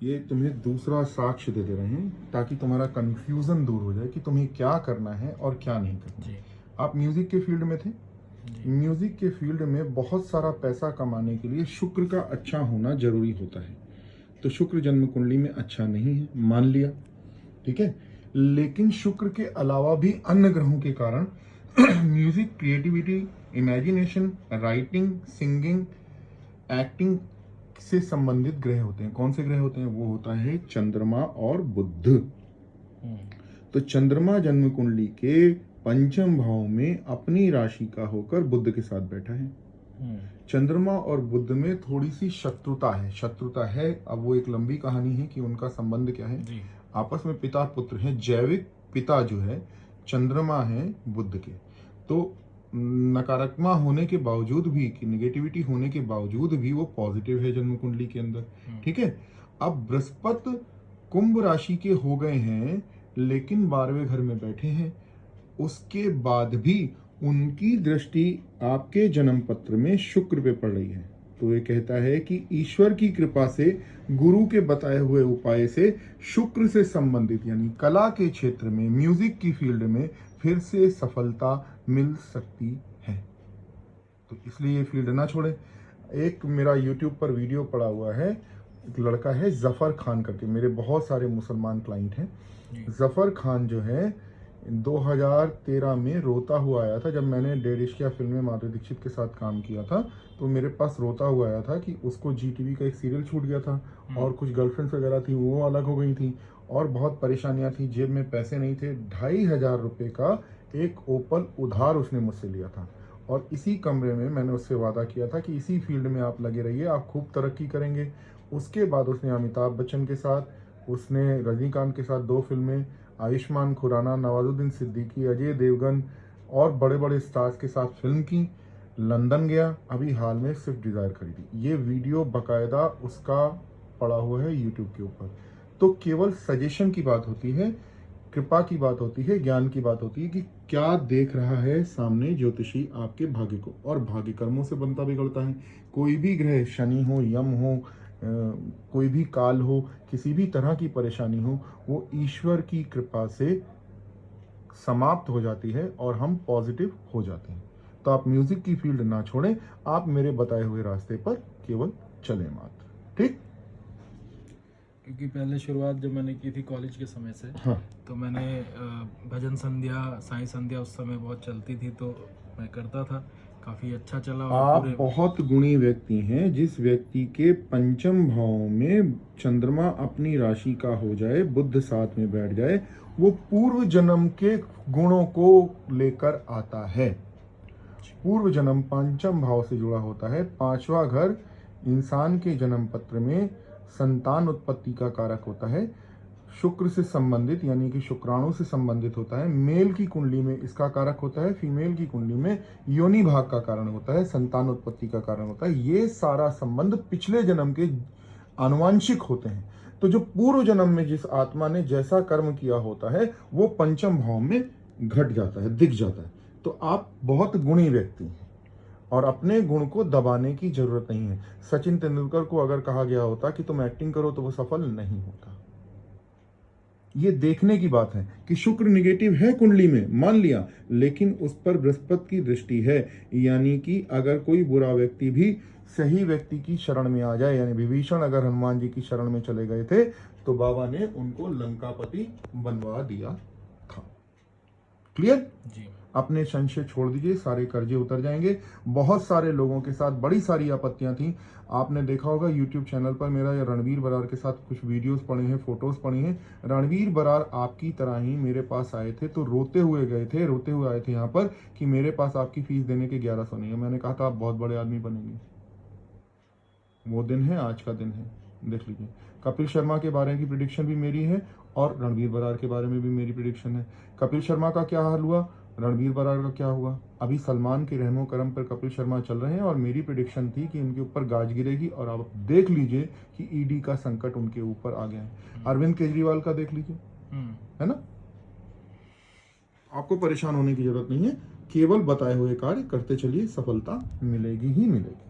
ये तुम्हें दूसरा साक्ष्य दे रहे हैं ताकि तुम्हारा कंफ्यूजन दूर हो जाए कि तुम्हें क्या करना है और क्या नहीं करना। जी। आप म्यूजिक के फील्ड में थे। जी। म्यूजिक के फील्ड में बहुत सारा पैसा कमाने के लिए शुक्र का अच्छा होना जरूरी होता है। तो शुक्र जन्म कुंडली में अच्छा नहीं है, मान लिया, ठीक है। लेकिन शुक्र के अलावा भी अन्य ग्रहों के कारण music, creativity, imagination, writing, singing, acting से संबंधित ग्रह होते हैं। कौन से ग्रह होते हैं? वो होता है चंद्रमा और बुध। तो चंद्रमा जन्म कुंडली के पंचम भाव में अपनी राशि का होकर बुध के साथ बैठा है। चंद्रमा और बुध में थोड़ी सी शत्रुता है। अब वो एक लंबी कहानी है कि उनका संबंध क्या है। आपस में पिता पुत्र है। जैविक पिता जो है चंद्रमा है बुध के। तो नकारात्मक होने के बावजूद भी, कि निगेटिविटी होने के बावजूद भी वो पॉजिटिव है जन्म कुंडली के अंदर, ठीक है। अब बृहस्पति कुंभ राशि के हो गए हैं लेकिन 12वें घर में बैठे हैं। उसके बाद भी उनकी दृष्टि आपके जन्म पत्र में शुक्र पे पड़ रही है। तो ये कहता है कि ईश्वर की कृपा से, गुरु के बताए हुए उपाय से शुक्र से संबंधित यानी कला के क्षेत्र में, म्यूजिक की फील्ड में फिर से सफलता मिल सकती है। तो इसलिए ये फील्ड ना छोड़े। एक मेरा यूट्यूब पर वीडियो पड़ा हुआ है, एक लड़का है जफर खान करके, मेरे बहुत सारे मुसलमान क्लाइंट हैं। जफर खान जो है 2013 में रोता हुआ आया था। जब मैंने डेढ़ इश्किया फिल्म में माधुरी दीक्षित के साथ काम किया था तो मेरे पास रोता हुआ आया था कि उसको GTV का एक सीरियल छूट गया था और कुछ गर्लफ्रेंड्स वगैरह थी वो अलग हो गई थी और बहुत परेशानियां थी, जेब में पैसे नहीं थे। 2500 रुपये का एक ओपल उधार उसने मुझसे लिया था और इसी कमरे में मैंने उससे वादा किया था कि इसी फील्ड में आप लगे रहिए, आप खूब तरक्की करेंगे। उसके बाद उसने अमिताभ बच्चन के साथ, उसने रजनीकांत के साथ 2 फिल्में, आयुष्मान खुराना, नवाजुद्दीन सिद्दीकी, अजय देवगन और बड़े बड़े स्टार्स के साथ फिल्म की। लंदन गया, अभी हाल में स्विफ्ट डिज़ायर खरीदी। ये वीडियो बाकायदा उसका पड़ा हुआ है यूट्यूब के ऊपर। तो केवल सजेशन की बात होती है, कृपा की बात होती है, ज्ञान की बात होती है कि क्या देख रहा है सामने ज्योतिषी आपके भाग्य को। और भाग्य कर्मों से बनता बिगड़ता है। कोई भी ग्रह, शनि हो, यम हो, कोई भी काल हो, किसी भी तरह की परेशानी हो, वो ईश्वर की कृपा से समाप्त हो जाती है और हम पॉजिटिव हो जाते हैं। तो आप म्यूजिक की फील्ड ना छोड़ें, आप मेरे बताए हुए रास्ते पर केवल चलें मात्र, ठीक। क्योंकि पहले शुरुआत जब मैंने की थी कॉलेज के समय से, हाँ। तो मैंने भजन संध्या, साईं संध्या उस समय बहुत चलती थी तो मैं करता था, काफ़ी अच्छा चला। और आप पूरे बहुत गुणी व्यक्ति हैं। जिस व्यक्ति के पंचम भाव में चंद्रमा अपनी राशि का हो जाए, बुध साथ में बैठ जाए, वो पूर्व जन्म के गुणों को लेकर आता है। पूर्व जन्म पंचम भाव से जुड़ा होता है। 5वां घर इंसान के जन्म पत्र में संतान उत्पत्ति का कारक होता है। शुक्र से संबंधित यानी कि शुक्राणु से संबंधित होता है। मेल की कुंडली में इसका कारक होता है, फीमेल की कुंडली में योनि भाग का कारण होता है, संतान उत्पत्ति का कारण होता है। ये सारा संबंध पिछले जन्म के आनुवांशिक होते हैं। तो जो पूर्व जन्म में जिस आत्मा ने जैसा कर्म किया होता है वो पंचम भाव में घट जाता है, दिख जाता है। तो आप बहुत गुणी व्यक्ति हैं और अपने गुण को दबाने की जरूरत नहीं है। सचिन तेंदुलकर को अगर कहा गया होता कि तुम एक्टिंग करो तो वो सफल नहीं होता। ये देखने की बात है कि शुक्र निगेटिव है कुंडली में, मान लिया, लेकिन उस पर बृहस्पति की दृष्टि है। यानी कि अगर कोई बुरा व्यक्ति भी सही व्यक्ति की शरण में आ जाए, यानी विभीषण अगर हनुमान जी की शरण में चले गए थे तो बाबा ने उनको लंकापति बनवा दिया था। क्लियर जी। अपने संशय छोड़ दीजिए, सारे कर्जे उतर जाएंगे। बहुत सारे लोगों के साथ बड़ी सारी आपत्तियां थी। आपने देखा होगा यूट्यूब चैनल पर मेरा या रणवीर बरार के साथ कुछ वीडियोस पड़े हैं, फोटोज पड़ी हैं। रणवीर बरार आपकी तरह ही मेरे पास आए थे तो रोते हुए गए थे, रोते हुए आए थे यहाँ पर कि मेरे पास आपकी फीस देने के 1100 नहीं है। मैंने कहा था आप बहुत बड़े आदमी बनेंगे। वो दिन है, आज का दिन है, देख लीजिए। कपिल शर्मा के बारे की प्रिडिक्शन भी मेरी है और रणवीर बरार के बारे में भी मेरी प्रिडिक्शन है। कपिल शर्मा का क्या हाल हुआ, रणवीर बरार का क्या हुआ। अभी सलमान के रहमो करम पर कपिल शर्मा चल रहे हैं और मेरी प्रिडिक्शन थी कि इनके ऊपर गाज गिरेगी और आप देख लीजिए कि ईडी का संकट उनके ऊपर आ गया है। अरविंद केजरीवाल का देख लीजिए, है ना। आपको परेशान होने की जरूरत नहीं है, केवल बताए हुए कार्य करते चलिए, सफलता मिलेगी ही मिलेगी।